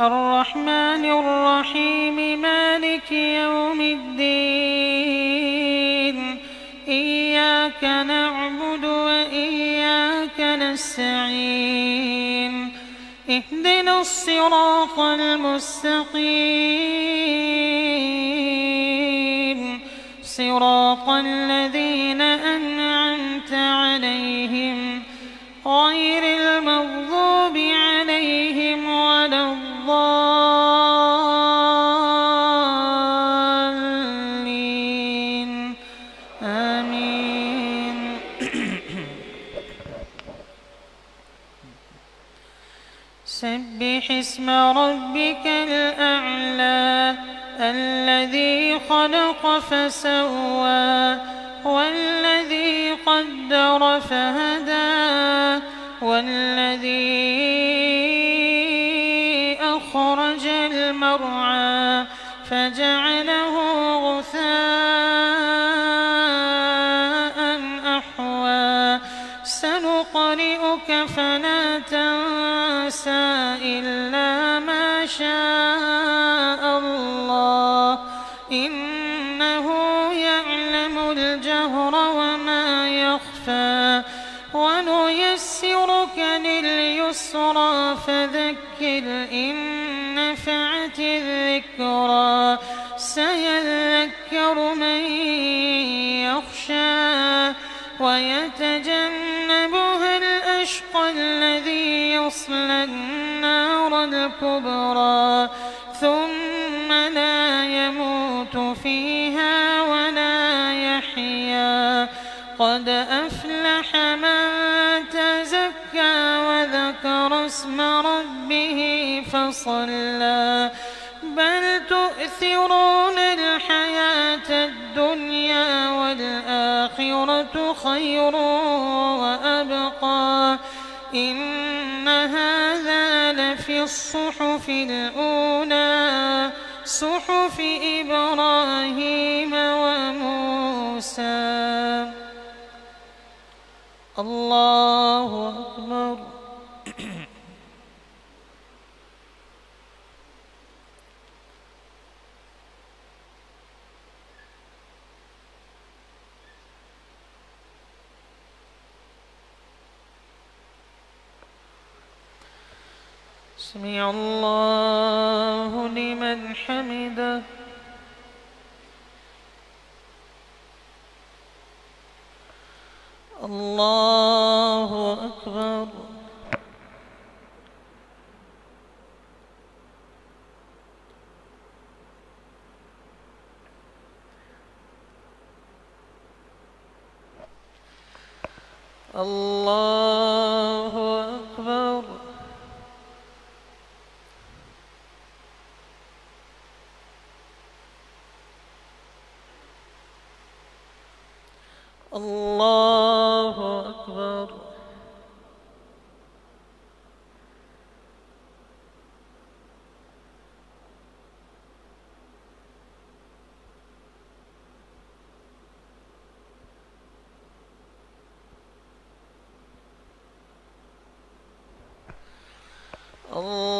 الرحمن الرحيم مالك يوم الدين إياك نعبد وإياك نستعين اهدنا الصراط المستقيم صراط الذين أنعمت عليهم غير المغضوب عليهم ولا الضالين آمين. سبح اسم ربك الأعلى الذي خلق فسوى والذي قدر فهدى والذي أخرج المرعى فجعله غثاء أحوى سنقرئك فلا تنسى إلا ما شاء الله إنه يعلم الجهر وما يخفى ونيسرك لليسرى فذكر إن نفعت الذكرى سيذكر من يخشى ويتجنبها الأشقى الذي يصلى النار الكبرى ثم لا يموت فيها ولا يحيا قد أفلح من تزكى وذكر اسم ربه فصلى بل تؤثرون الحياة الدنيا والآخرة خير وأبقى إن هذا لفي الصحف الأولى صحف إبراهيم وموسى. الله أكبر. سمع الله لمن حمده. الله أكبر. الله أكبر. الله أكبر.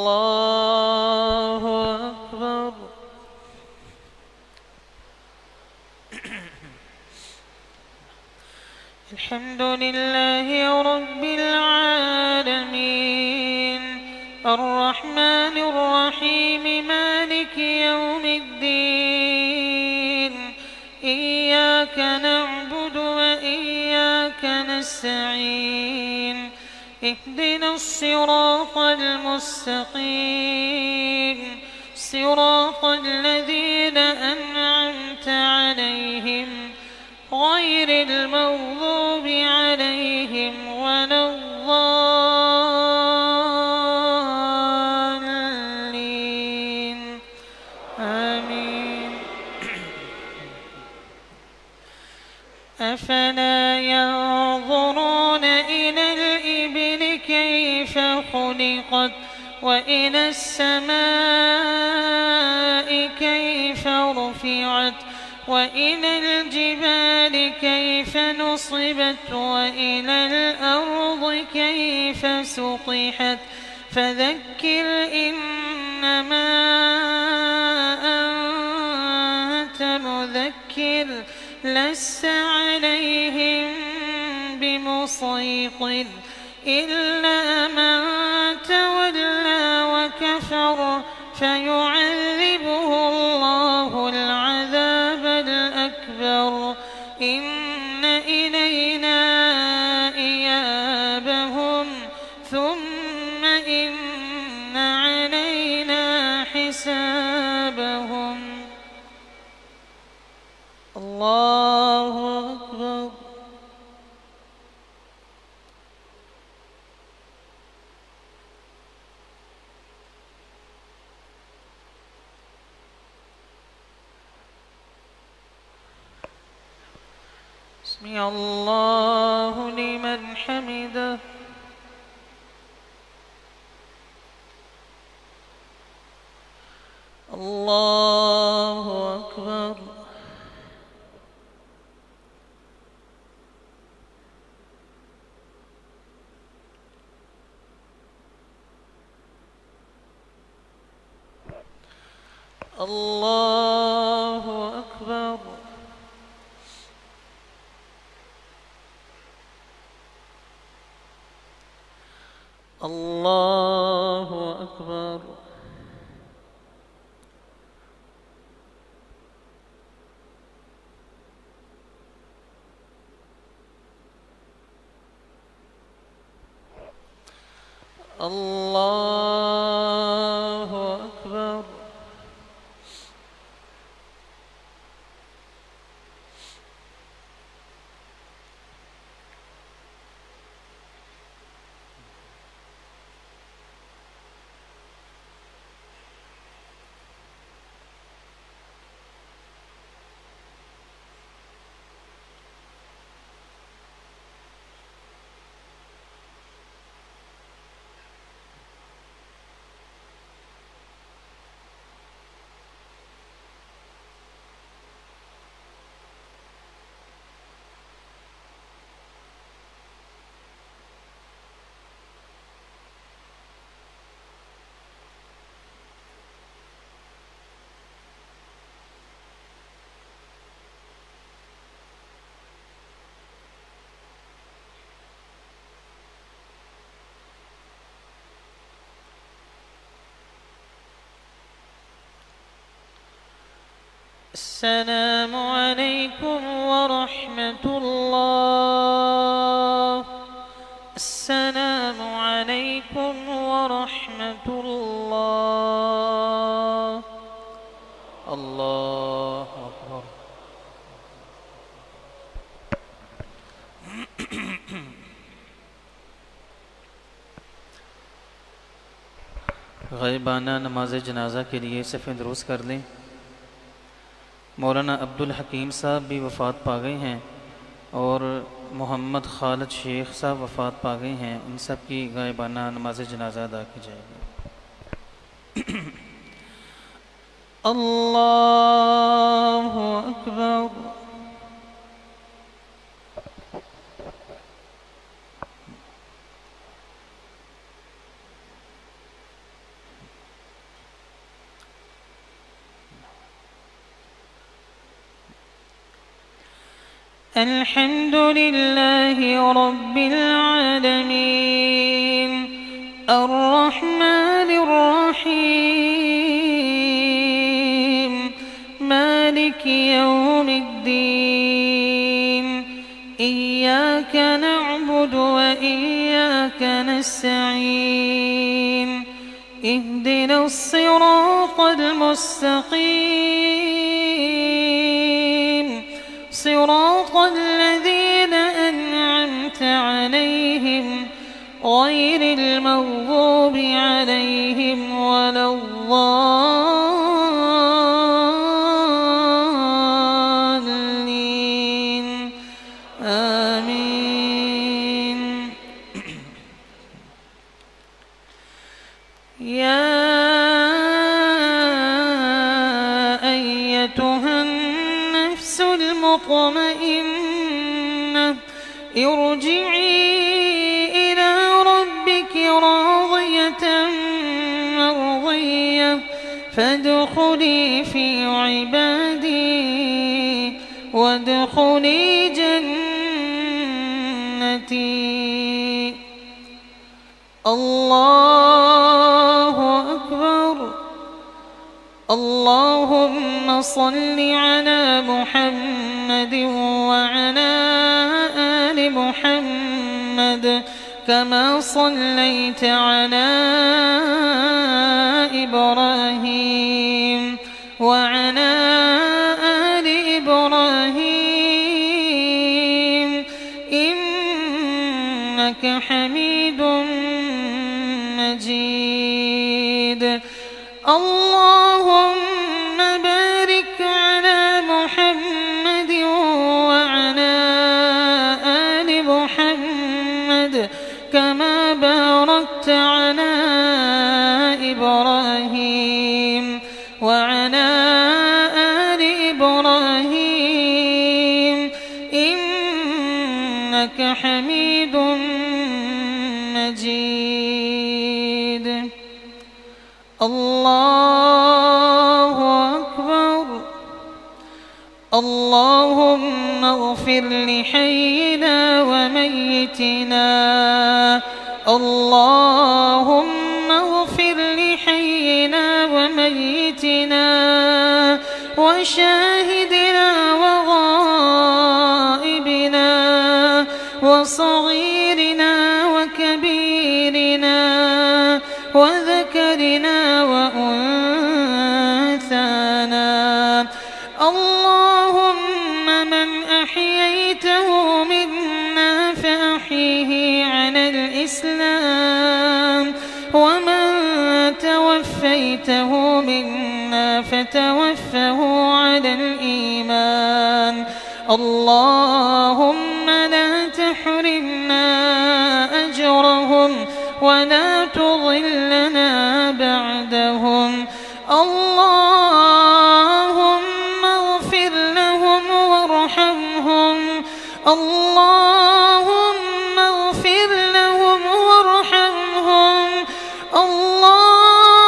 الله أكبر. الحمد لله رب العالمين الرحمن الرحيم مالك يوم الدين إياك نعبد وإياك نستعين اهدنا الصراط المستقيم صراط الذين أنعمت عليهم غير المغضوب عليهم ولا الضالين آمين. أفلا ينظرون إلى الإبل كيف خلقت وإلى السماء كيف رفعت وإلى الجبال كيف نصبت وإلى الأرض كيف سطحت فذكر إنما أنت مذكر لست عليهم بمسيطر إلا من تولى وكفر فيعذبه الله العذاب الأكبر إن إلينا إيابهم ثم إن علينا حسابهم. الله أكبر. سمع الله لمن حمده. الله أكبر. الله أكبر. الله أكبر. الله أكبر. السلام عليكم ورحمة الله. السلام عليكم ورحمة الله. الله أكبر. ग़ाइबाना नमाज जनाजा के लिए सफ़ें दुरुस्त कर लें। मौलाना अब्दुल हकीम साहब भी वफ़ात पा गए हैं और मोहम्मद खालिद शेख साहब वफ़ात पा गए हैं। इन सब की ग़ाइबाना नमाज जनाजा अदा की जाएगी। अल्लाहु अकबर। अल्हम्दुलिल्लाहि रब्बिल आलमीन अर्रहमानिर रहीम मालिकि यौमिद्दीन इय्याक नअबुदु व इय्याक नस्तईन इहदिनस सिरातल मुस्तक़ीम صراط الذين أنعمت عليهم غير المغضوب عليهم ولا الضالين آمين. يا أيتها النفس المطمئنة ارجعي إلى ربك راضية مرضية فادخلي في عبادي وادخلي جنتي. الله أكبر. اللهم صل على محمد وعلى آل محمد كما صليت على إبراهيم وعلى آل إبراهيم إنك حميد مجيد. اللهم بارك على محمد وعلى آل محمد كما باركت على إبراهيم وعلى آل إبراهيم إنك حميد مجيد. الله أكبر. اللهم اغفر لحينا وميتنا. اللهم اغفر لحينا وميتنا وشاهدنا وغائبنا وصغيرنا وكبيرنا وذكرنا وأنثانا. اللهم من أحييته منا فأحيه على الإسلام ومن توفيته منا فتوفه على الإيمان. اللهم لا تحرمنا أجرهم ولا تضلنا بعدهم. اللهم اغفر لهم وارحمهم. اللهم اغفر لهم وارحمهم. اللهم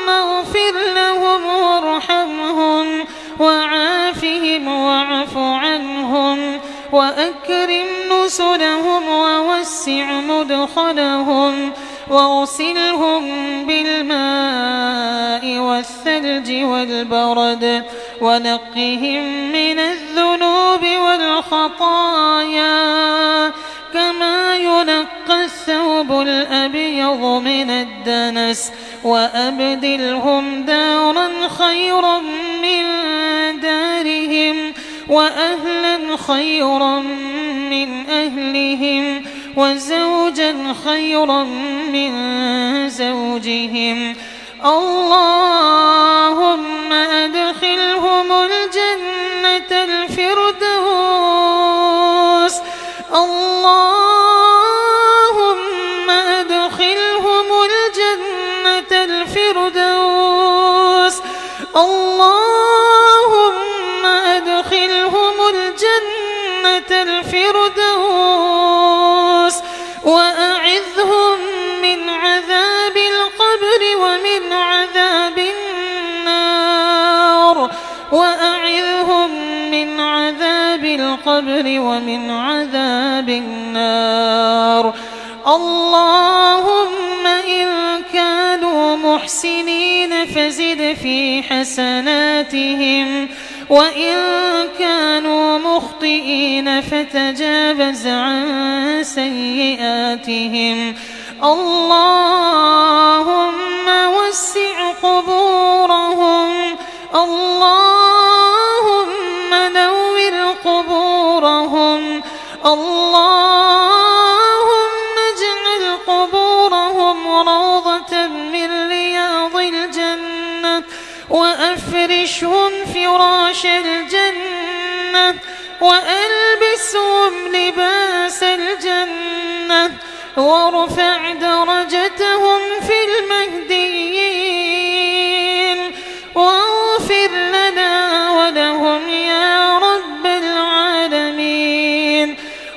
اغفر لهم وارحمهم وعافهم واعف عنهم وأكرم نزلهم ووسع مدخلهم واغسلهم بالماء والثلج والبرد ونقهم من الذنوب والخطايا كما ينقى الثوب الأبيض من الدنس. وأبدلهم دارا خيرا من دارهم وأهلا خيرا من أهلهم وزوجا خيرا من زوجهم. اللهم أدخلهم الجنة الفردوس. اللهم أدخلهم الجنة الفردوس. اللهم أدخلهم الجنة الفردوس وأعذهم من عذاب القبر ومن عذاب النار. وأعذهم من عذاب القبر ومن عذاب النار. اللهم إن كانوا محسنين فزد في حسناتهم وإن كانوا مخطئين فتجاوز عن سيئاتهم. اللهم وسع قبورهم. اللهم نور قبورهم. اللهم اجعل قبورهم روضة من رياض الجنة وأفرشهم فراش الجنة وألبسهم لباس الجنة وارفع درجتهم في المهديين واغفر لنا ولهم يا رب العالمين.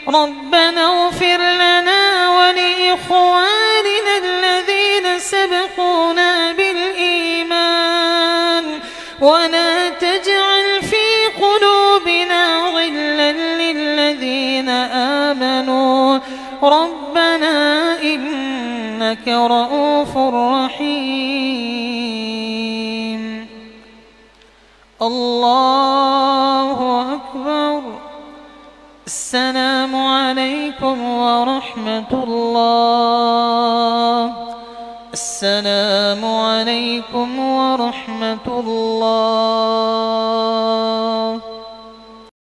ربنا اغفر لنا ولإخواننا ربنا إنك رؤوف رحيم. الله أكبر. السلام عليكم ورحمة الله. السلام عليكم ورحمة الله.